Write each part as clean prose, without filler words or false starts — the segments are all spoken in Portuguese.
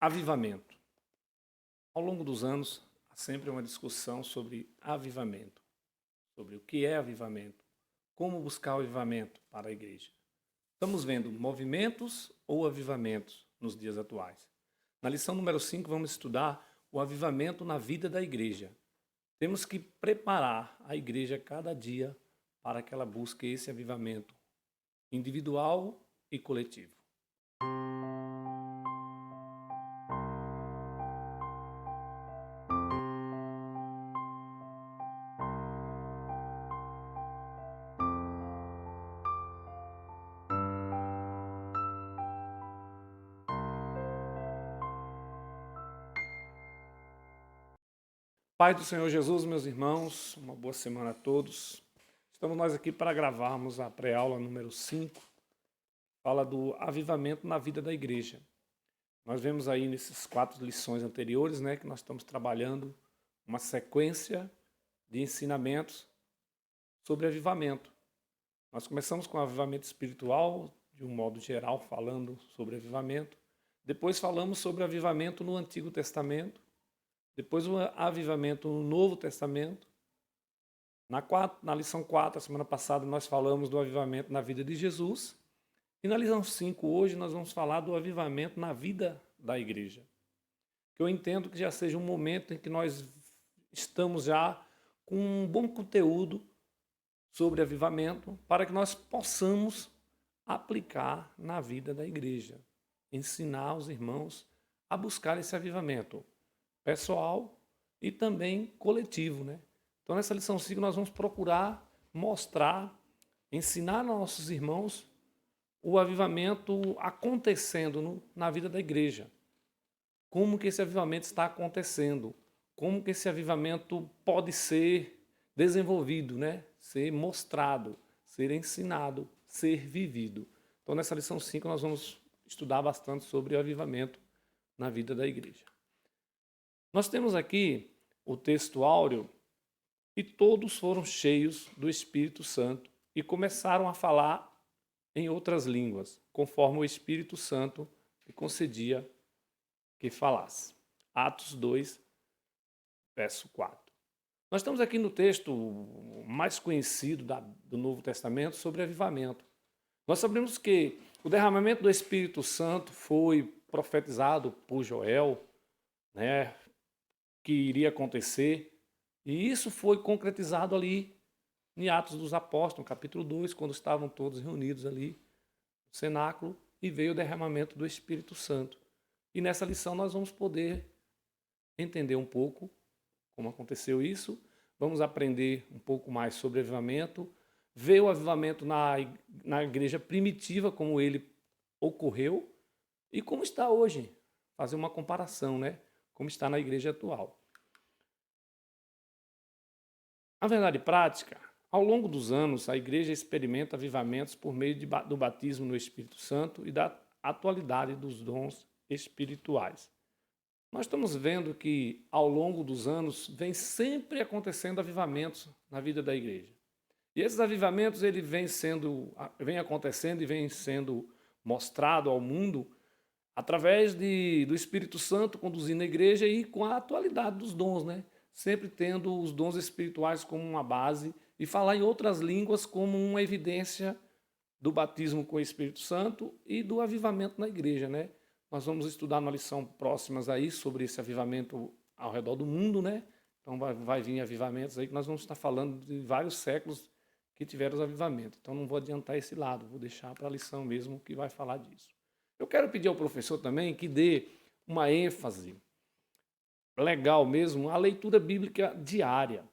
Avivamento. Ao longo dos anos, há sempre uma discussão sobre avivamento, sobre o que é avivamento, como buscar o avivamento para a igreja. Estamos vendo movimentos ou avivamentos nos dias atuais. Na lição número 5, vamos estudar o avivamento na vida da igreja. Temos que preparar a igreja cada dia para que ela busque esse avivamento individual e coletivo. Pai do Senhor Jesus, meus irmãos, uma boa semana a todos. Estamos nós aqui para gravarmos a pré-aula número 5, fala do avivamento na vida da igreja. Nós vemos aí nessas 4 lições anteriores, que nós estamos trabalhando uma sequência de ensinamentos sobre avivamento. Nós começamos com o avivamento espiritual, de um modo geral, falando sobre avivamento. Depois falamos sobre avivamento no Antigo Testamento. Depois o avivamento no Novo Testamento. Na lição 4, a semana passada, nós falamos do avivamento na vida de Jesus. E na lição 5, hoje, nós vamos falar do avivamento na vida da igreja. Que eu entendo que já seja um momento em que nós estamos já com um bom conteúdo sobre avivamento para que nós possamos aplicar na vida da igreja. Ensinar os irmãos a buscar esse avivamento pessoal e também coletivo, Então, nessa lição 5, nós vamos procurar mostrar, ensinar aos nossos irmãos o avivamento acontecendo na vida da igreja. Como que esse avivamento está acontecendo? Como que esse avivamento pode ser desenvolvido, Ser mostrado, ser ensinado, ser vivido. Então, nessa lição 5, nós vamos estudar bastante sobre o avivamento na vida da igreja. Nós temos aqui o texto áureo e todos foram cheios do Espírito Santo e começaram a falar em outras línguas, conforme o Espírito Santo lhe concedia que falasse. Atos 2, verso 4. Nós estamos aqui no texto mais conhecido do Novo Testamento sobre avivamento. Nós sabemos que o derramamento do Espírito Santo foi profetizado por Joel, que iria acontecer, e isso foi concretizado ali em Atos dos Apóstolos, capítulo 2, quando estavam todos reunidos ali no cenáculo, e veio o derramamento do Espírito Santo. E nessa lição nós vamos poder entender um pouco como aconteceu isso, vamos aprender um pouco mais sobre avivamento, ver o avivamento na igreja primitiva, como ele ocorreu, e como está hoje, fazer uma comparação, como está na igreja atual. A verdade prática, ao longo dos anos, a igreja experimenta avivamentos por meio do batismo no Espírito Santo e da atualidade dos dons espirituais. Nós estamos vendo que, ao longo dos anos, vem sempre acontecendo avivamentos na vida da igreja. E esses avivamentos ele vem acontecendo e vem sendo mostrado ao mundo através do Espírito Santo conduzindo a igreja e com a atualidade dos dons, Sempre tendo os dons espirituais como uma base e falar em outras línguas como uma evidência do batismo com o Espírito Santo e do avivamento na igreja, Nós vamos estudar na lição próximas aí sobre esse avivamento ao redor do mundo, Então vai vir avivamentos aí que nós vamos estar falando de vários séculos que tiveram os avivamentos. Então não vou adiantar esse lado, vou deixar para a lição mesmo que vai falar disso. Eu quero pedir ao professor também que dê uma ênfase legal mesmo à leitura bíblica diária.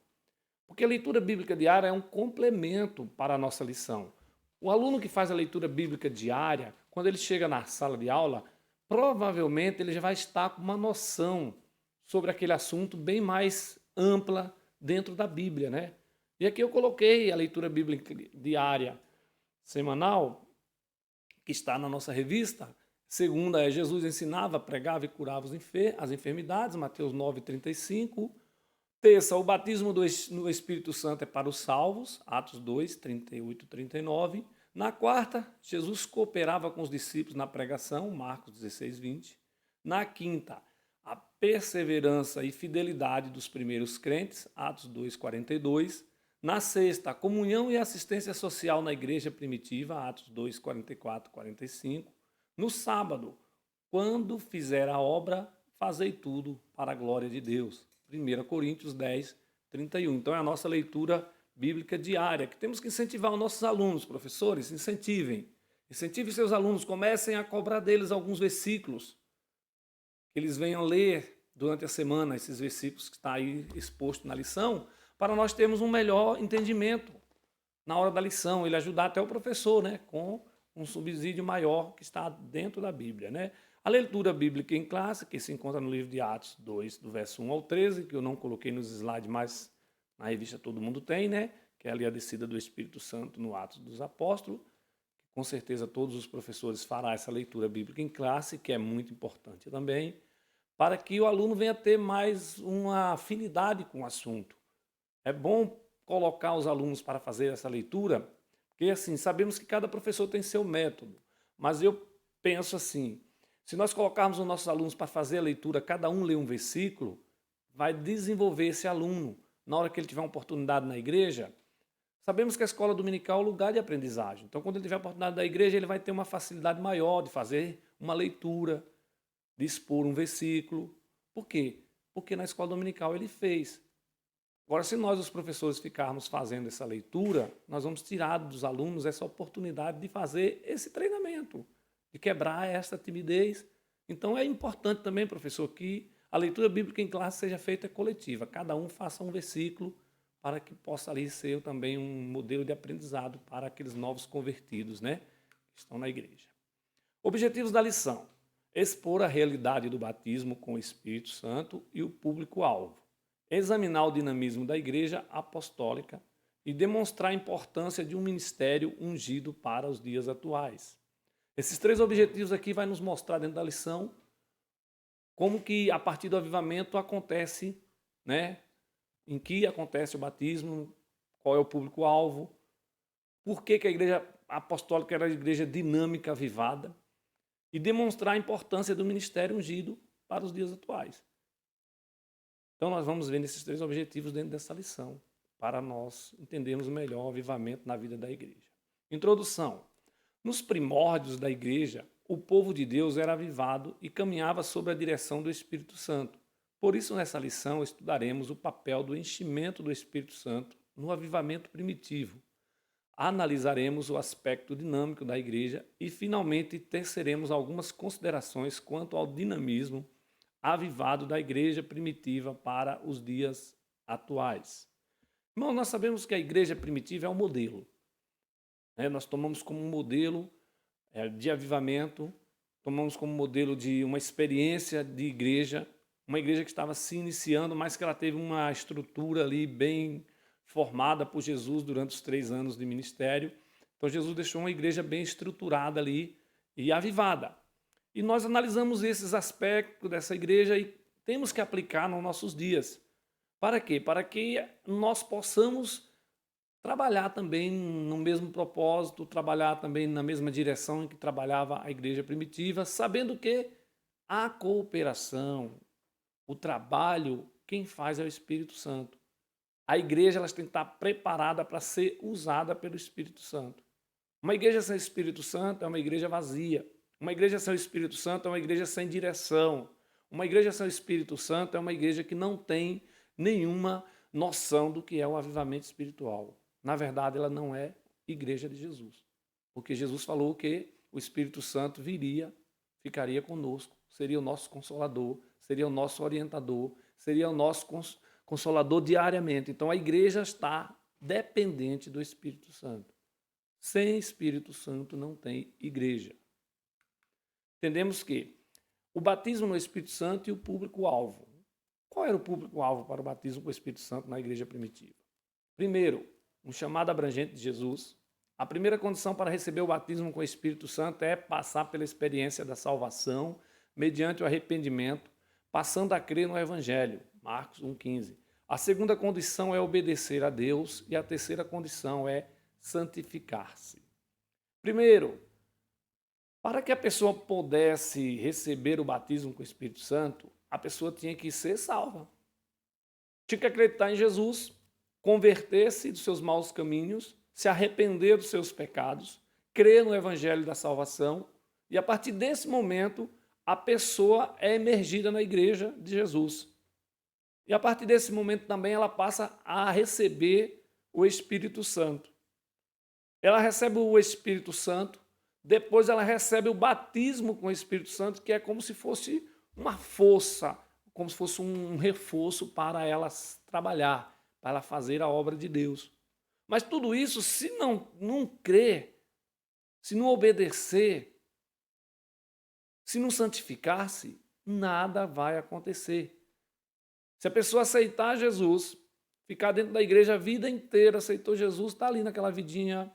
Porque a leitura bíblica diária é um complemento para a nossa lição. O aluno que faz a leitura bíblica diária, quando ele chega na sala de aula, provavelmente ele já vai estar com uma noção sobre aquele assunto bem mais ampla dentro da Bíblia, E aqui eu coloquei a leitura bíblica diária semanal, que está na nossa revista. Segunda é Jesus ensinava, pregava e curava as enfermidades, Mateus 9:35. Terça, o batismo no Espírito Santo é para os salvos, Atos 2, 38, 39. Na quarta, Jesus cooperava com os discípulos na pregação, Marcos 16, 20. Na quinta, a perseverança e fidelidade dos primeiros crentes, Atos 2:42. Na sexta, a comunhão e assistência social na igreja primitiva, Atos 2:44, 45. No sábado, quando fizer a obra, fazei tudo para a glória de Deus. 1 Coríntios 10:31. Então é a nossa leitura bíblica diária, que temos que incentivar os nossos alunos, professores, incentivem. Incentive seus alunos, comecem a cobrar deles alguns versículos, que eles venham ler durante a semana esses versículos que está aí exposto na lição, para nós termos um melhor entendimento na hora da lição, ele ajudar até o professor, né, com um subsídio maior que está dentro da Bíblia, né? A leitura bíblica em classe, que se encontra no livro de Atos 2, do verso 1 ao 13, que eu não coloquei nos slides, mas na revista todo mundo tem, né? Que é ali a descida do Espírito Santo no Atos dos Apóstolos. Com certeza todos os professores farão essa leitura bíblica em classe, que é muito importante também, para que o aluno venha ter mais uma afinidade com o assunto. É bom colocar os alunos para fazer essa leitura, porque assim, sabemos que cada professor tem seu método, mas eu penso assim, se nós colocarmos os nossos alunos para fazer a leitura, cada um lê um versículo, vai desenvolver esse aluno. Na hora que ele tiver uma oportunidade na igreja, sabemos que a escola dominical é um lugar de aprendizagem. Então, quando ele tiver a oportunidade da igreja, ele vai ter uma facilidade maior de fazer uma leitura, de expor um versículo. Por quê? Porque na escola dominical ele fez. Agora, se nós, os professores, ficarmos fazendo essa leitura, nós vamos tirar dos alunos essa oportunidade de fazer esse treinamento, de quebrar essa timidez. Então, é importante também, professor, que a leitura bíblica em classe seja feita coletiva. Cada um faça um versículo para que possa ali ser também um modelo de aprendizado para aqueles novos convertidos, né, que estão na igreja. Objetivos da lição: expor a realidade do batismo com o Espírito Santo e o público-alvo. Examinar o dinamismo da igreja apostólica e demonstrar a importância de um ministério ungido para os dias atuais. Esses três objetivos aqui vai nos mostrar dentro da lição como que a partir do avivamento acontece, né? Em que acontece o batismo, qual é o público-alvo, por que a igreja apostólica era a igreja dinâmica, avivada, e demonstrar a importância do ministério ungido para os dias atuais. Então nós vamos ver nesses três objetivos dentro dessa lição, para nós entendermos melhor o avivamento na vida da igreja. Introdução. Nos primórdios da igreja, o povo de Deus era avivado e caminhava sob a direção do Espírito Santo. Por isso, nessa lição, estudaremos o papel do enchimento do Espírito Santo no avivamento primitivo. Analisaremos o aspecto dinâmico da igreja e, finalmente, teceremos algumas considerações quanto ao dinamismo avivado da igreja primitiva para os dias atuais. Irmão, nós sabemos que a igreja primitiva é um modelo. Nós tomamos como um modelo de avivamento, tomamos como modelo de uma experiência de igreja, uma igreja que estava se iniciando, mas que ela teve uma estrutura ali bem formada por Jesus durante os 3 anos de ministério. Então Jesus deixou uma igreja bem estruturada ali e avivada. E nós analisamos esses aspectos dessa igreja e temos que aplicar nos nossos dias. Para quê? Para que nós possamos trabalhar também no mesmo propósito, trabalhar também na mesma direção em que trabalhava a igreja primitiva, sabendo que a cooperação, o trabalho, quem faz é o Espírito Santo. A igreja ela tem que estar preparada para ser usada pelo Espírito Santo. Uma igreja sem Espírito Santo é uma igreja vazia. Uma igreja sem Espírito Santo é uma igreja sem direção. Uma igreja sem Espírito Santo é uma igreja que não tem nenhuma noção do que é o avivamento espiritual. Na verdade, ela não é igreja de Jesus. Porque Jesus falou que o Espírito Santo viria, ficaria conosco, seria o nosso consolador, seria o nosso orientador, seria o nosso consolador diariamente. Então, a igreja está dependente do Espírito Santo. Sem Espírito Santo não tem igreja. Entendemos que o batismo no Espírito Santo e o público-alvo. Qual era o público-alvo para o batismo com o Espírito Santo na igreja primitiva? Primeiro, um chamado abrangente de Jesus. A primeira condição para receber o batismo com o Espírito Santo é passar pela experiência da salvação mediante o arrependimento, passando a crer no Evangelho, Marcos 1,15. A segunda condição é obedecer a Deus e a terceira condição é santificar-se. Primeiro, Para que a pessoa pudesse receber o batismo com o Espírito Santo, a pessoa tinha que ser salva. Tinha que acreditar em Jesus, converter-se dos seus maus caminhos, se arrepender dos seus pecados, crer no evangelho da salvação, e a partir desse momento a pessoa é emergida na igreja de Jesus. E a partir desse momento também ela passa a receber o Espírito Santo. Ela recebe o Espírito Santo, depois ela recebe o batismo com o Espírito Santo, que é como se fosse uma força, como se fosse um reforço para ela trabalhar, para ela fazer a obra de Deus. Mas tudo isso, se não crer, se não obedecer, se não santificar-se, nada vai acontecer. Se a pessoa aceitar Jesus, ficar dentro da igreja a vida inteira, aceitou Jesus, está ali naquela vidinha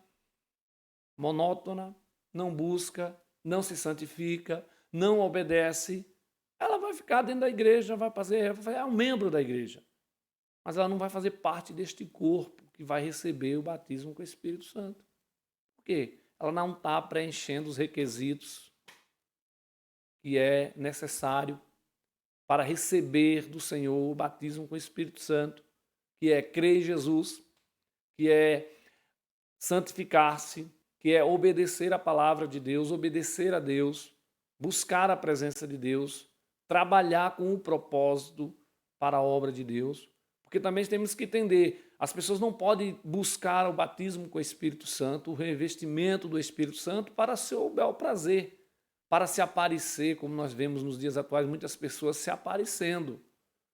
monótona, não busca, não se santifica, não obedece, ela vai ficar dentro da igreja, é um membro da igreja, mas ela não vai fazer parte deste corpo que vai receber o batismo com o Espírito Santo. Por quê? Ela não está preenchendo os requisitos que é necessário para receber do Senhor o batismo com o Espírito Santo, que é crer em Jesus, que é santificar-se, que é obedecer a palavra de Deus, obedecer a Deus, buscar a presença de Deus, trabalhar com o propósito para a obra de Deus. Porque também temos que entender, as pessoas não podem buscar o batismo com o Espírito Santo, o revestimento do Espírito Santo para seu bel prazer, para se aparecer, como nós vemos nos dias atuais, muitas pessoas se aparecendo.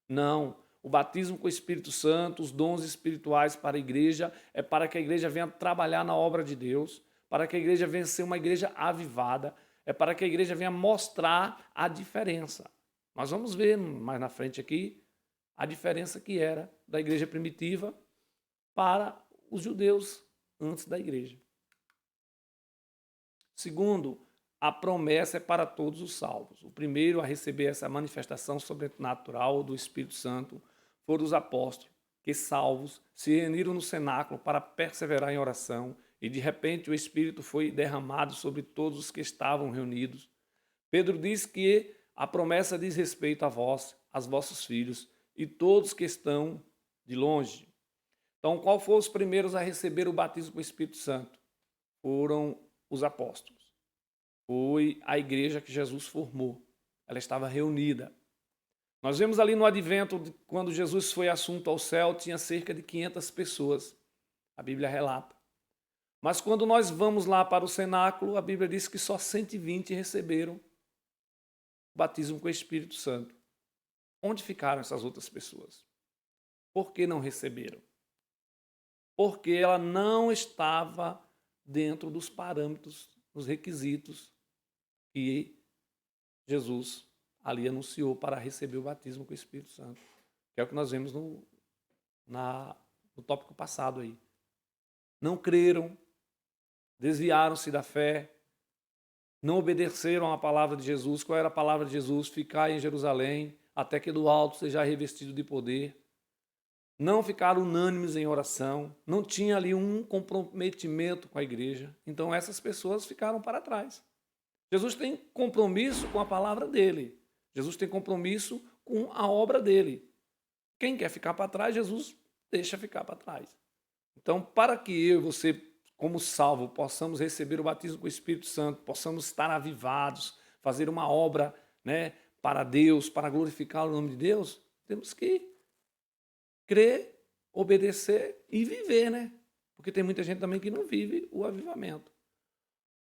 Não, o batismo com o Espírito Santo, os dons espirituais para a igreja, é para que a igreja venha trabalhar na obra de Deus, para que a igreja venha ser uma igreja avivada, é para que a igreja venha mostrar a diferença. Nós vamos ver mais na frente aqui a diferença que era da igreja primitiva para os judeus antes da igreja. Segundo, a promessa é para todos os salvos. O primeiro a receber essa manifestação sobrenatural do Espírito Santo foram os apóstolos, que salvos se reuniram no cenáculo para perseverar em oração, e de repente o Espírito foi derramado sobre todos os que estavam reunidos. Pedro diz que a promessa diz respeito a vós, aos vossos filhos e todos que estão de longe. Então, qual foram os primeiros a receber o batismo com o Espírito Santo? Foram os apóstolos. Foi a igreja que Jesus formou. Ela estava reunida. Nós vemos ali no advento, quando Jesus foi assunto ao céu, tinha cerca de 500 pessoas. A Bíblia relata. Mas quando nós vamos lá para o cenáculo, a Bíblia diz que só 120 receberam o batismo com o Espírito Santo. Onde ficaram essas outras pessoas? Por que não receberam? Porque ela não estava dentro dos parâmetros, dos requisitos que Jesus ali anunciou para receber o batismo com o Espírito Santo. Que é o que nós vemos no tópico passado aí. Não creram, desviaram-se da fé, não obedeceram à palavra de Jesus. Qual era a palavra de Jesus? Ficar em Jerusalém, até que do alto seja revestido de poder. Não ficaram unânimes em oração, não tinha ali um comprometimento com a igreja. Então essas pessoas ficaram para trás. Jesus tem compromisso com a palavra dele. Jesus tem compromisso com a obra dele. Quem quer ficar para trás, Jesus deixa ficar para trás. Então, para que eu e você, como salvo, possamos receber o batismo com o Espírito Santo, possamos estar avivados, fazer uma obra, para Deus, para glorificar o nome de Deus, temos que crer, obedecer e viver, Porque tem muita gente também que não vive o avivamento.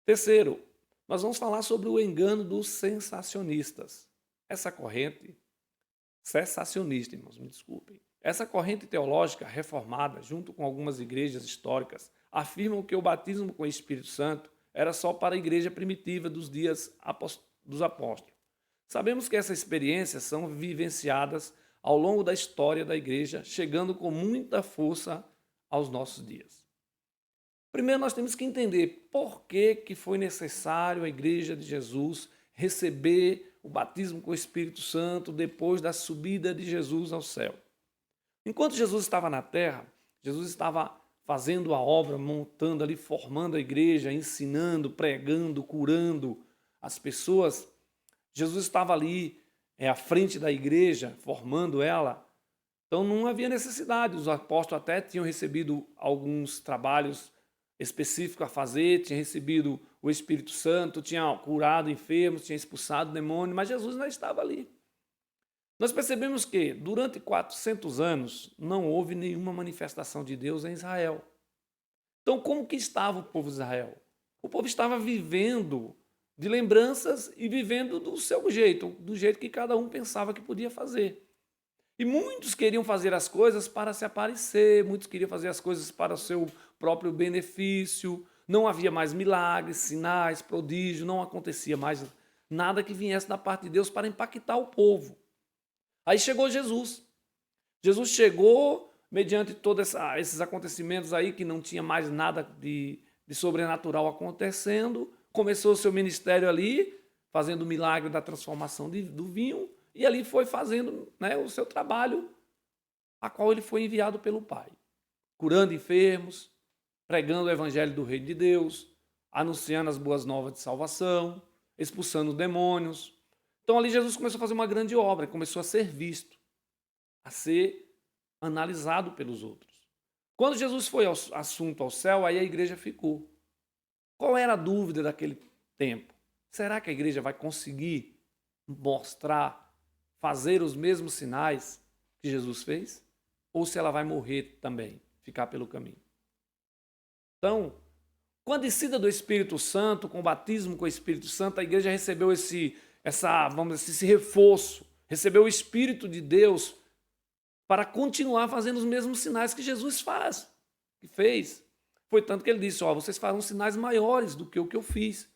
Terceiro, nós vamos falar sobre o engano dos sensacionistas. Essa corrente, sensacionista, irmãos, me desculpem. Essa corrente teológica reformada, junto com algumas igrejas históricas, afirmam que o batismo com o Espírito Santo era só para a igreja primitiva dos dias dos apóstolos. Sabemos que essas experiências são vivenciadas ao longo da história da igreja, chegando com muita força aos nossos dias. Primeiro, nós temos que entender por que foi necessário a igreja de Jesus receber o batismo com o Espírito Santo depois da subida de Jesus ao céu. Enquanto Jesus estava na terra, Jesus estava fazendo a obra, montando ali, formando a igreja, ensinando, pregando, curando, as pessoas. Jesus estava ali à frente da igreja, formando ela. Então não havia necessidade. Os apóstolos até tinham recebido alguns trabalhos específicos a fazer, tinham recebido o Espírito Santo, tinham curado enfermos, tinham expulsado demônios, mas Jesus não estava ali. Nós percebemos que durante 400 anos não houve nenhuma manifestação de Deus em Israel. Então como que estava o povo de Israel? O povo estava vivendo de lembranças e vivendo do seu jeito, do jeito que cada um pensava que podia fazer. E muitos queriam fazer as coisas para se aparecer, muitos queriam fazer as coisas para o seu próprio benefício. Não havia mais milagres, sinais, prodígios, não acontecia mais nada que viesse da parte de Deus para impactar o povo. Aí chegou Jesus. Jesus chegou mediante todos esses acontecimentos aí, que não tinha mais nada de sobrenatural acontecendo. Começou o seu ministério ali, fazendo o milagre da transformação do vinho, e ali foi fazendo, né, o seu trabalho, a qual ele foi enviado pelo Pai. Curando enfermos, pregando o evangelho do reino de Deus, anunciando as boas novas de salvação, expulsando demônios. Então ali Jesus começou a fazer uma grande obra, começou a ser visto, a ser analisado pelos outros. Quando Jesus foi assunto ao céu, aí a igreja ficou. Qual era a dúvida daquele tempo? Será que a igreja vai conseguir mostrar, fazer os mesmos sinais que Jesus fez? Ou se ela vai morrer também, ficar pelo caminho? Então, com a descida do Espírito Santo, com o batismo com o Espírito Santo, a igreja recebeu esse reforço, recebeu o Espírito de Deus para continuar fazendo os mesmos sinais que Jesus fez. Foi tanto que ele disse, vocês farão sinais maiores do que o que eu fiz.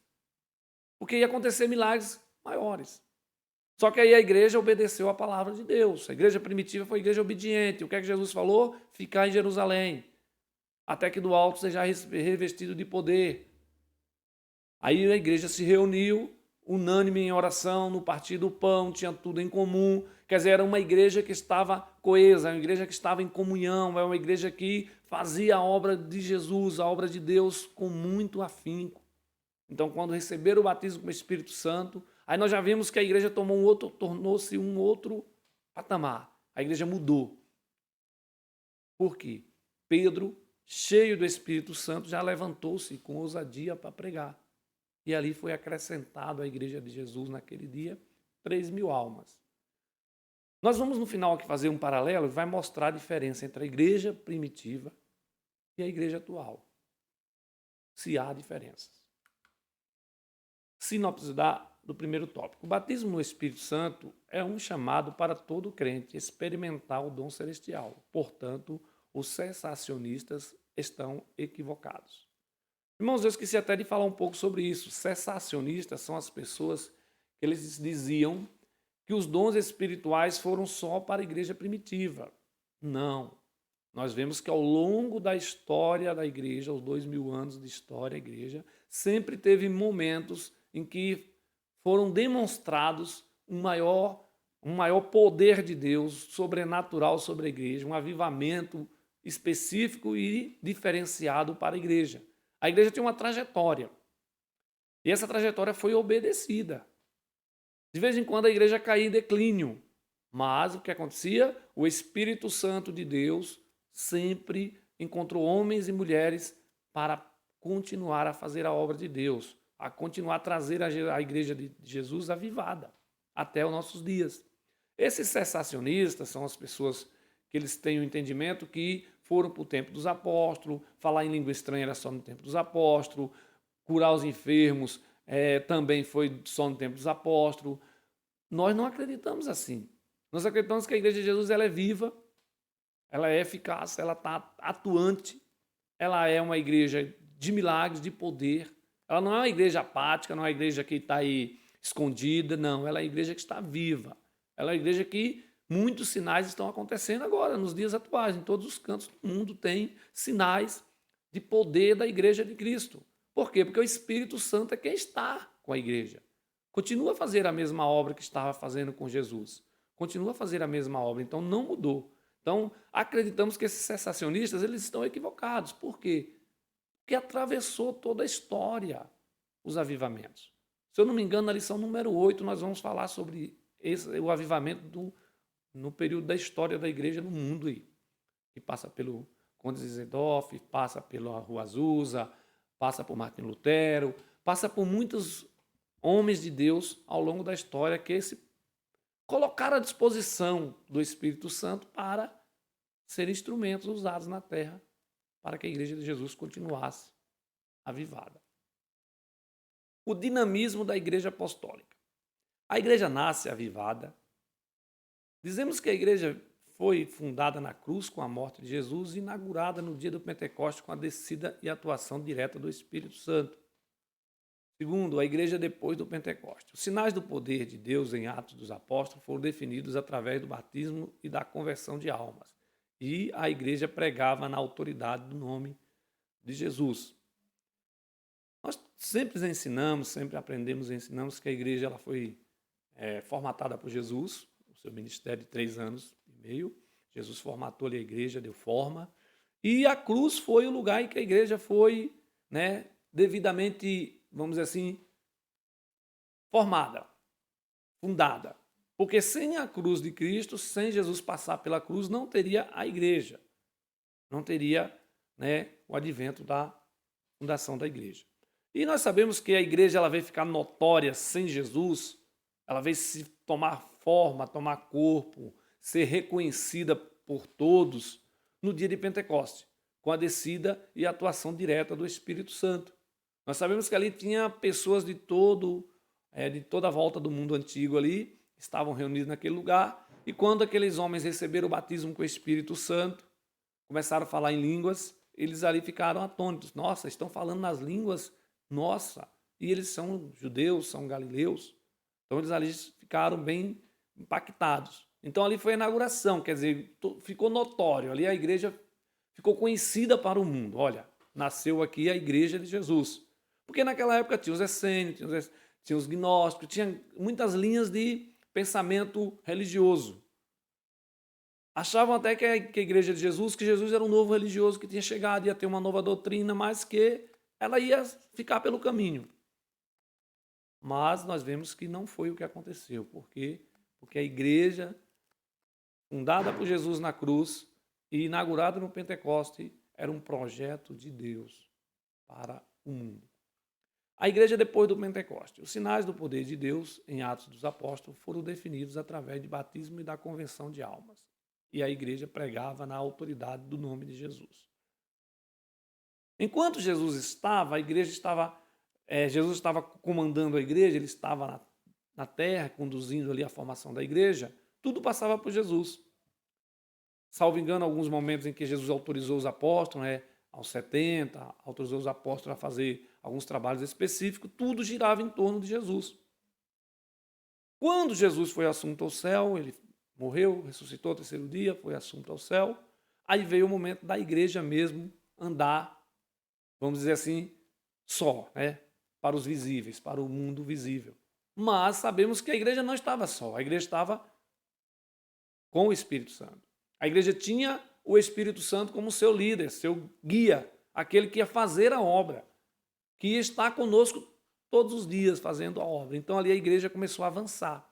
Porque ia acontecer milagres maiores. Só que aí a igreja obedeceu a palavra de Deus. A igreja primitiva foi a igreja obediente. O que é que Jesus falou? Ficar em Jerusalém, até que do alto seja revestido de poder. Aí a igreja se reuniu, unânime em oração, no partir do pão, tinha tudo em comum. Quer dizer, era uma igreja que estava coesa, uma igreja que estava em comunhão, é uma igreja que fazia a obra de Jesus, a obra de Deus com muito afinco. Então, quando receberam o batismo com o Espírito Santo, aí nós já vimos que a igreja tornou-se um outro patamar. A igreja mudou. Por quê? Pedro, cheio do Espírito Santo, já levantou-se com ousadia para pregar. E ali foi acrescentado à igreja de Jesus naquele dia 3.000 almas. Nós vamos no final aqui fazer um paralelo que vai mostrar a diferença entre a igreja primitiva e a igreja atual. Se há diferenças. Sinopse do primeiro tópico. O batismo no Espírito Santo é um chamado para todo crente experimentar o dom celestial. Portanto, os cessacionistas estão equivocados. Irmãos, eu esqueci até de falar um pouco sobre isso. Cessacionistas são as pessoas que eles diziam que os dons espirituais foram só para a igreja primitiva. Não. Nós vemos que ao longo da história da igreja, os 2.000 anos de história da igreja, sempre teve momentos em que foram demonstrados um maior poder de Deus sobrenatural sobre a igreja, um avivamento específico e diferenciado para a igreja. A igreja tem uma trajetória. E essa trajetória foi obedecida. De vez em quando a igreja caía em declínio. Mas o que acontecia? O Espírito Santo de Deus sempre encontrou homens e mulheres para continuar a fazer a obra de Deus, a continuar a trazer a igreja de Jesus avivada até os nossos dias. Esses cessacionistas são as pessoas que eles têm o entendimento que foram para o tempo dos apóstolos, falar em língua estranha era só no tempo dos apóstolos, curar os enfermos também foi só no tempo dos apóstolos. Nós não acreditamos assim. Nós acreditamos que a igreja de Jesus ela é viva, ela é eficaz, ela está atuante, ela é uma igreja de milagres, de poder. Ela não é uma igreja apática, não é uma igreja que está aí escondida, não. Ela é uma igreja que está viva. Ela é uma igreja que muitos sinais estão acontecendo agora, nos dias atuais. Em todos os cantos do mundo tem sinais de poder da igreja de Cristo. Por quê? Porque o Espírito Santo é quem está com a igreja. Continua a fazer a mesma obra que estava fazendo com Jesus. Continua a fazer a mesma obra, então não mudou. Então, acreditamos que esses cessacionistas eles estão equivocados. Por quê? Porque atravessou toda a história os avivamentos. Se eu não me engano, na lição número 8, nós vamos falar sobre o avivamento no período da história da igreja no mundo aí, que passa pelo Conde de Zendorf, passa pela Rua Azusa, passa por Martin Lutero, passa por muitos homens de Deus ao longo da história que se colocaram à disposição do Espírito Santo para serem instrumentos usados na terra para que a igreja de Jesus continuasse avivada. O dinamismo da igreja apostólica. A igreja nasce avivada. Dizemos que a igreja foi fundada na cruz com a morte de Jesus e inaugurada no dia do Pentecostes com a descida e atuação direta do Espírito Santo. Segundo, a igreja depois do Pentecostes. Os sinais do poder de Deus em Atos dos Apóstolos foram definidos através do batismo e da conversão de almas. E a igreja pregava na autoridade do nome de Jesus. Nós sempre ensinamos, sempre aprendemos e ensinamos que a igreja ela foi formatada por Jesus, o seu ministério de 3 anos e meio. Jesus formatou ali a igreja, deu forma. E a cruz foi o lugar em que a igreja foi devidamente, vamos dizer assim, formada, fundada. Porque sem a cruz de Cristo, sem Jesus passar pela cruz, não teria a igreja. Não teria o advento da fundação da igreja. E nós sabemos que a igreja ela veio ficar notória sem Jesus, ela veio se tomar forma, tomar corpo, ser reconhecida por todos no dia de Pentecostes, com a descida e a atuação direta do Espírito Santo. Nós sabemos que ali tinha pessoas de toda a volta do mundo antigo ali, estavam reunidos naquele lugar, e quando aqueles homens receberam o batismo com o Espírito Santo, começaram a falar em línguas, eles ali ficaram atônitos. Nossa, estão falando nas línguas, nossa, e eles são judeus, são galileus, então eles ali ficaram bem impactados. Então ali foi a inauguração, quer dizer, ficou notório, ali a igreja ficou conhecida para o mundo. Olha, nasceu aqui a igreja de Jesus. Porque naquela época tinha os essênios, tinha os gnósticos, tinha muitas linhas de pensamento religioso. Achavam até que a igreja de Jesus, que Jesus era um novo religioso que tinha chegado, ia ter uma nova doutrina, mas que ela ia ficar pelo caminho. Mas nós vemos que não foi o que aconteceu. Por quê? Porque a igreja, fundada por Jesus na cruz e inaugurada no Pentecoste, era um projeto de Deus para o mundo. A igreja depois do Pentecoste. Os sinais do poder de Deus em Atos dos Apóstolos foram definidos através de batismo e da conversão de almas. E a igreja pregava na autoridade do nome de Jesus. Enquanto Jesus estava, Jesus estava comandando a igreja, ele estava na terra, conduzindo ali a formação da igreja, tudo passava por Jesus. Salvo engano, alguns momentos em que Jesus autorizou os apóstolos, aos 70, autorizou os apóstolos a fazer alguns trabalhos específicos, tudo girava em torno de Jesus. Quando Jesus foi assunto ao céu, ele morreu, ressuscitou ao 3º dia, foi assunto ao céu, aí veio o momento da igreja mesmo andar, vamos dizer assim, só, para os visíveis, para o mundo visível. Mas sabemos que a igreja não estava só, a igreja estava com o Espírito Santo. A igreja tinha o Espírito Santo como seu líder, seu guia, aquele que ia fazer a obra, que ia estar conosco todos os dias fazendo a obra. Então ali a igreja começou a avançar.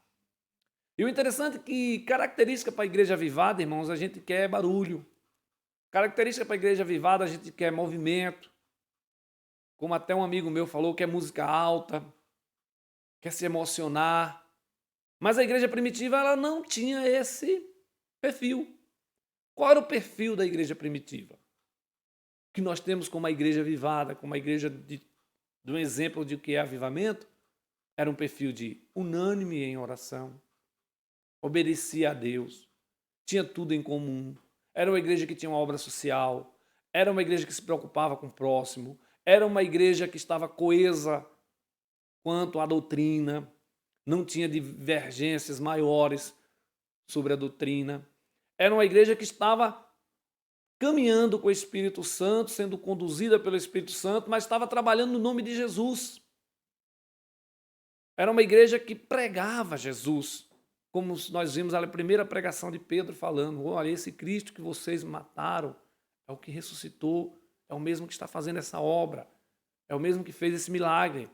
E o interessante é que característica para a igreja avivada, irmãos, a gente quer barulho. Característica para a igreja avivada, a gente quer movimento. Como até um amigo meu falou, quer música alta, quer se emocionar. Mas a igreja primitiva ela não tinha esse perfil. Qual era o perfil da igreja primitiva? Que nós temos como a igreja avivada, como a igreja de um exemplo de o que é avivamento, era um perfil de unânime em oração, obedecia a Deus, tinha tudo em comum, era uma igreja que tinha uma obra social, era uma igreja que se preocupava com o próximo, era uma igreja que estava coesa quanto à doutrina, não tinha divergências maiores sobre a doutrina. Era uma igreja que estava caminhando com o Espírito Santo, sendo conduzida pelo Espírito Santo, mas estava trabalhando no nome de Jesus. Era uma igreja que pregava Jesus, como nós vimos na primeira pregação de Pedro falando, olha, esse Cristo que vocês mataram é o que ressuscitou, é o mesmo que está fazendo essa obra, é o mesmo que fez esse milagre.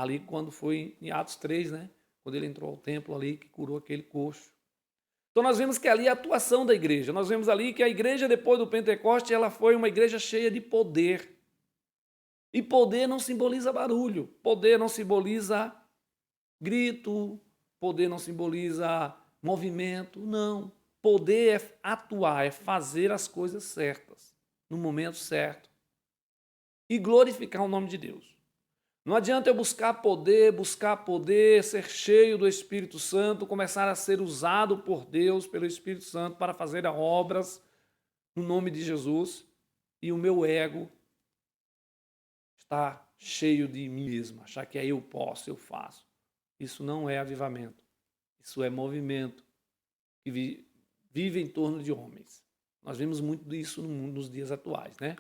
ali quando foi em Atos 3, né? Quando ele entrou ao templo ali, que curou aquele coxo. Então nós vemos que ali é a atuação da igreja. Nós vemos ali que a igreja, depois do Pentecoste, ela foi uma igreja cheia de poder. E poder não simboliza barulho, poder não simboliza grito, poder não simboliza movimento, não. Poder é atuar, é fazer as coisas certas, no momento certo. E glorificar o nome de Deus. Não adianta eu buscar poder, ser cheio do Espírito Santo, começar a ser usado por Deus, pelo Espírito Santo, para fazer obras no nome de Jesus, e o meu ego está cheio de mim mesmo, achar que aí eu posso, eu faço. Isso não é avivamento. Isso é movimento que vive em torno de homens. Nós vemos muito disso no mundo nos dias atuais, né?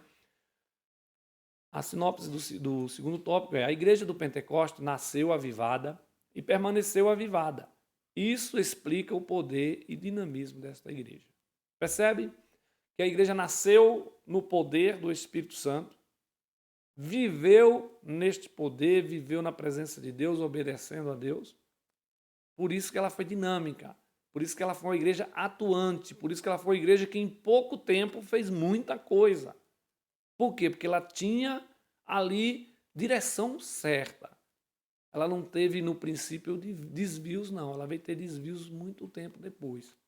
A sinopse do segundo tópico é: a igreja do Pentecoste nasceu avivada e permaneceu avivada. Isso explica o poder e dinamismo desta igreja. Percebe que a igreja nasceu no poder do Espírito Santo, viveu neste poder, viveu na presença de Deus, obedecendo a Deus. Por isso que ela foi dinâmica, por isso que ela foi uma igreja atuante, por isso que ela foi uma igreja que em pouco tempo fez muita coisa. Por quê? Porque ela tinha ali direção certa. Ela não teve no princípio desvios, não. Ela veio ter desvios muito tempo depois.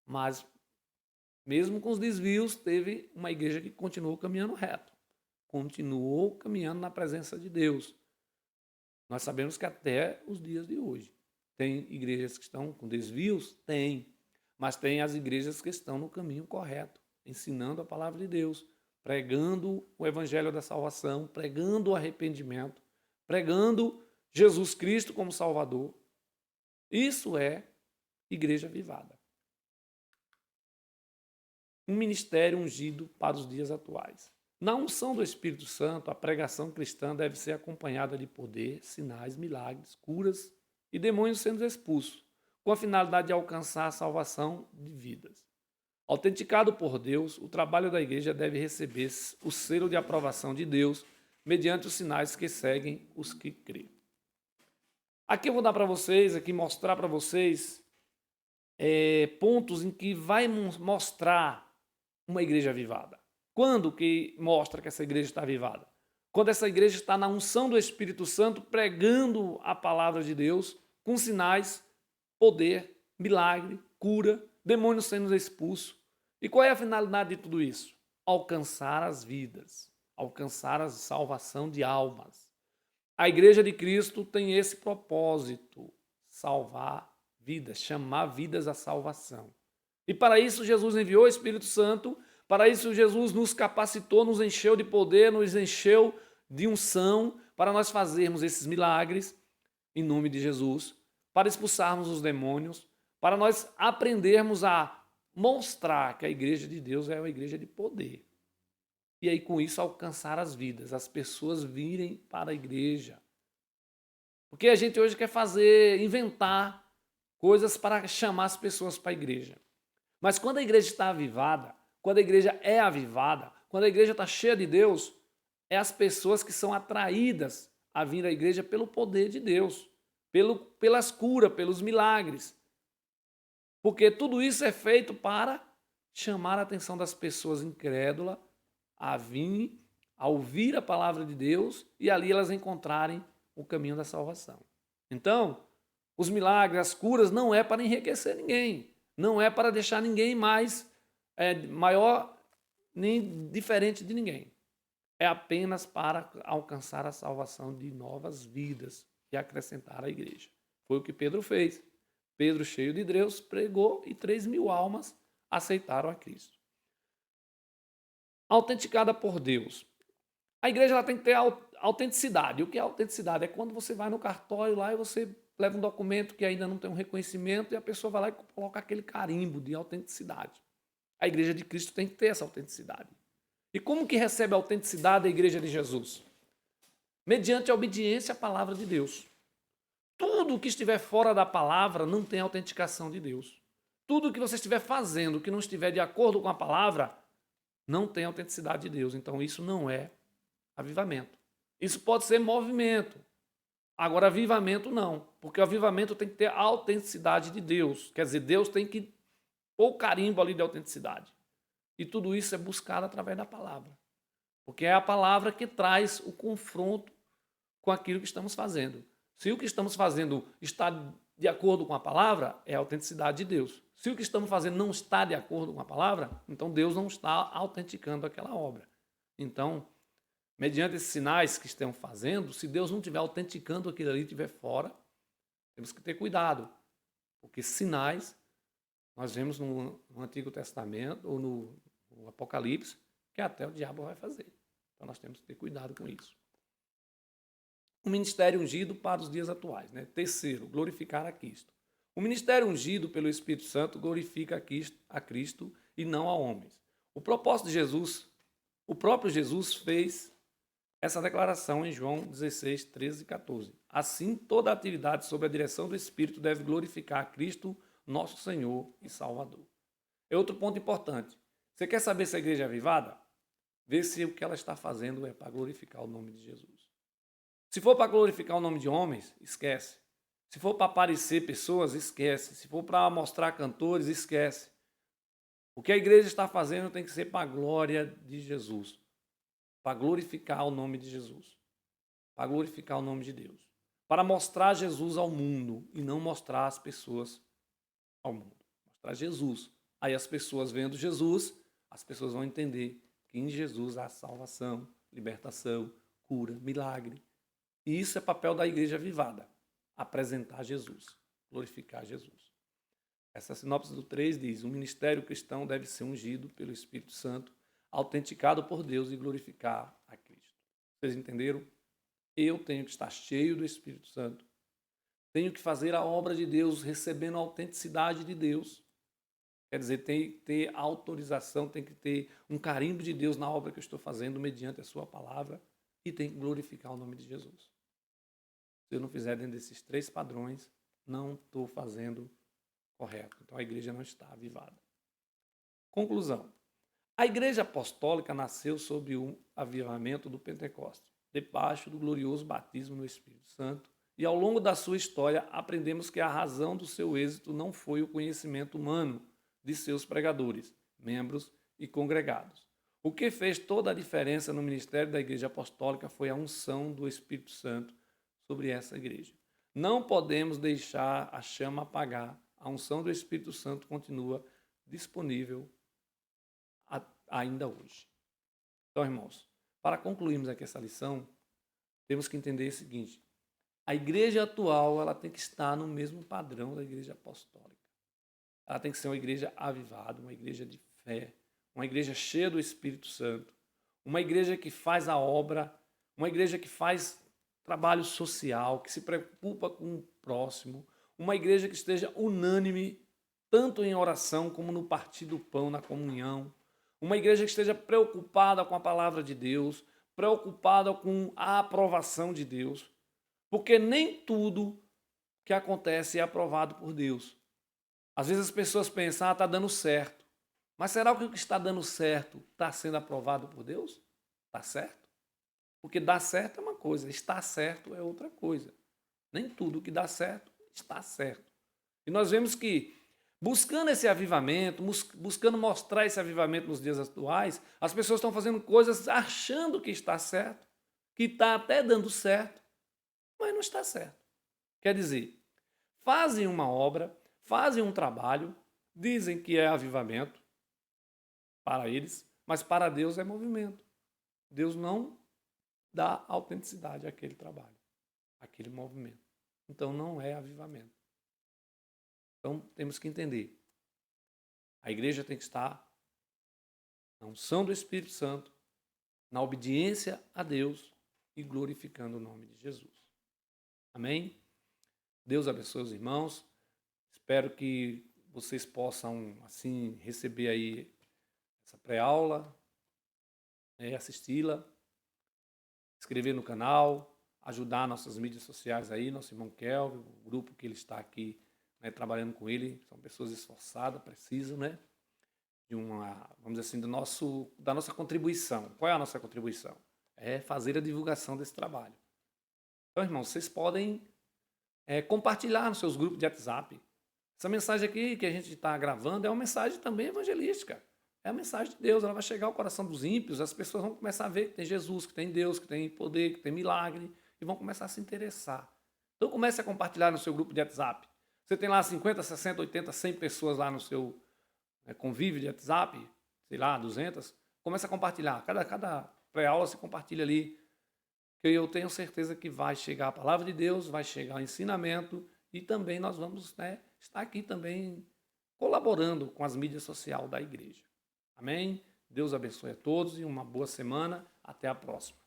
Mas, mesmo com os desvios, teve uma igreja que continuou caminhando reto. Continuou caminhando na presença de Deus. Nós sabemos que até os dias de hoje. Tem igrejas que estão com desvios? Tem. Mas tem as igrejas que estão no caminho correto, ensinando a palavra de Deus, pregando o evangelho da salvação, pregando o arrependimento, pregando Jesus Cristo como Salvador. Isso é igreja avivada. Um ministério ungido para os dias atuais. Na unção do Espírito Santo, a pregação cristã deve ser acompanhada de poder, sinais, milagres, curas e demônios sendo expulsos, com a finalidade de alcançar a salvação de vidas. Autenticado por Deus, o trabalho da igreja deve receber o selo de aprovação de Deus mediante os sinais que seguem os que crêem. Aqui eu vou dar para vocês, mostrar para vocês pontos em que vai mostrar uma igreja avivada. Quando que mostra que essa igreja está avivada? Quando essa igreja está na unção do Espírito Santo, pregando a palavra de Deus, com sinais, poder, milagre, cura, demônios sendo expulsos. E qual é a finalidade de tudo isso? Alcançar as vidas, alcançar a salvação de almas. A igreja de Cristo tem esse propósito, salvar vidas, chamar vidas à salvação. E para isso Jesus enviou o Espírito Santo, para isso Jesus nos capacitou, nos encheu de poder, nos encheu de unção, para nós fazermos esses milagres, em nome de Jesus, para expulsarmos os demônios, para nós aprendermos a mostrar que a igreja de Deus é uma igreja de poder. E aí, com isso, alcançar as vidas, as pessoas virem para a igreja. Porque a gente hoje quer inventar coisas para chamar as pessoas para a igreja. Mas quando a igreja está avivada, quando a igreja é avivada, quando a igreja está cheia de Deus, é as pessoas que são atraídas a vir à igreja pelo poder de Deus, pelas curas, pelos milagres. Porque tudo isso é feito para chamar a atenção das pessoas incrédulas a vir, a ouvir a palavra de Deus e ali elas encontrarem o caminho da salvação. Então, os milagres, as curas não é para enriquecer ninguém, não é para deixar ninguém mais maior nem diferente de ninguém. É apenas para alcançar a salvação de novas vidas e acrescentar à igreja. Foi o que Pedro fez. Pedro, cheio de Deus, pregou e 3.000 almas aceitaram a Cristo. Autenticada por Deus. A igreja ela tem que ter autenticidade. O que é autenticidade? É quando você vai no cartório lá e você leva um documento que ainda não tem um reconhecimento e a pessoa vai lá e coloca aquele carimbo de autenticidade. A igreja de Cristo tem que ter essa autenticidade. E como que recebe a autenticidade a igreja de Jesus? Mediante a obediência à palavra de Deus. Tudo que estiver fora da palavra não tem autenticação de Deus. Tudo que você estiver fazendo que não estiver de acordo com a palavra não tem autenticidade de Deus. Então isso não é avivamento. Isso pode ser movimento. Agora, avivamento não, porque o avivamento tem que ter a autenticidade de Deus. Quer dizer, Deus tem que pôr o carimbo ali de autenticidade. E tudo isso é buscado através da palavra. Porque é a palavra que traz o confronto com aquilo que estamos fazendo. Se o que estamos fazendo está de acordo com a palavra, é a autenticidade de Deus. Se o que estamos fazendo não está de acordo com a palavra, então Deus não está autenticando aquela obra. Então, mediante esses sinais que estão fazendo, se Deus não estiver autenticando aquilo ali, estiver fora, temos que ter cuidado. Porque sinais, nós vemos no Antigo Testamento ou no Apocalipse, que até o diabo vai fazer. Então nós temos que ter cuidado com isso. O ministério ungido para os dias atuais. Né? Terceiro, glorificar a Cristo. O ministério ungido pelo Espírito Santo glorifica a Cristo e não a homens. O propósito de Jesus, o próprio Jesus fez essa declaração em João 16, 13 e 14. Assim, toda atividade sob a direção do Espírito deve glorificar a Cristo, nosso Senhor e Salvador. É outro ponto importante. Você quer saber se a igreja é avivada? Vê se o que ela está fazendo é para glorificar o nome de Jesus. Se for para glorificar o nome de homens, esquece. Se for para aparecer pessoas, esquece. Se for para mostrar cantores, esquece. O que a igreja está fazendo tem que ser para a glória de Jesus. Para glorificar o nome de Jesus. Para glorificar o nome de Deus. Para mostrar Jesus ao mundo e não mostrar as pessoas ao mundo. Mostrar Jesus. Aí as pessoas vendo Jesus, as pessoas vão entender que em Jesus há salvação, libertação, cura, milagre. E isso é papel da igreja avivada. Apresentar Jesus, glorificar Jesus. Essa sinopse do 3 diz: o ministério cristão deve ser ungido pelo Espírito Santo, autenticado por Deus e glorificar a Cristo. Vocês entenderam? Eu tenho que estar cheio do Espírito Santo. Tenho que fazer a obra de Deus recebendo a autenticidade de Deus. Quer dizer, tem que ter autorização, tem que ter um carimbo de Deus na obra que eu estou fazendo mediante a sua palavra e tem que glorificar o nome de Jesus. Se eu não fizer dentro desses 3 padrões, não estou fazendo correto. Então a igreja não está avivada. Conclusão. A igreja apostólica nasceu sob o avivamento do Pentecostes, debaixo do glorioso batismo no Espírito Santo, e ao longo da sua história aprendemos que a razão do seu êxito não foi o conhecimento humano de seus pregadores, membros e congregados. O que fez toda a diferença no ministério da igreja apostólica foi a unção do Espírito Santo sobre essa igreja. Não podemos deixar a chama apagar. A unção do Espírito Santo continua disponível ainda hoje. Então, irmãos, para concluirmos aqui essa lição, temos que entender o seguinte: a igreja atual ela tem que estar no mesmo padrão da igreja apostólica. Ela tem que ser uma igreja avivada, uma igreja de fé, uma igreja cheia do Espírito Santo, uma igreja que faz a obra, uma igreja que faz trabalho social, que se preocupa com o próximo, uma igreja que esteja unânime, tanto em oração como no partir do pão, na comunhão, uma igreja que esteja preocupada com a palavra de Deus, preocupada com a aprovação de Deus, porque nem tudo que acontece é aprovado por Deus. Às vezes as pessoas pensam, está dando certo, mas será que o que está dando certo está sendo aprovado por Deus? Está certo? Porque dar certo é uma coisa, estar certo é outra coisa. Nem tudo que dá certo está certo. E nós vemos que, buscando esse avivamento, buscando mostrar esse avivamento nos dias atuais, as pessoas estão fazendo coisas achando que está certo, que está até dando certo, mas não está certo. Quer dizer, fazem uma obra, fazem um trabalho, dizem que é avivamento para eles, mas para Deus é movimento. Deus não dá autenticidade àquele trabalho, àquele movimento. Então não é avivamento. Então temos que entender. A igreja tem que estar na unção do Espírito Santo, na obediência a Deus e glorificando o nome de Jesus. Amém? Deus abençoe os irmãos. Espero que vocês possam assim receber aí essa pré-aula, assisti-la, inscrever no canal, ajudar nossas mídias sociais aí, nosso irmão Kelvin, o grupo que ele está aqui, né, trabalhando com ele, são pessoas esforçadas, precisam, né, de uma, vamos dizer assim, da nossa contribuição. Qual é a nossa contribuição? É fazer a divulgação desse trabalho. Então, irmãos, vocês podem compartilhar nos seus grupos de WhatsApp. Essa mensagem aqui que a gente está gravando é uma mensagem também evangelística. É a mensagem de Deus, ela vai chegar ao coração dos ímpios, as pessoas vão começar a ver que tem Jesus, que tem Deus, que tem poder, que tem milagre, e vão começar a se interessar. Então comece a compartilhar no seu grupo de WhatsApp. Você tem lá 50, 60, 80, 100 pessoas lá no seu convívio de WhatsApp, sei lá, 200. Comece a compartilhar. Cada pré-aula você compartilha ali, que eu tenho certeza que vai chegar a palavra de Deus, vai chegar o ensinamento, e também nós vamos estar aqui também colaborando com as mídias sociais da igreja. Amém? Deus abençoe a todos e uma boa semana. Até a próxima.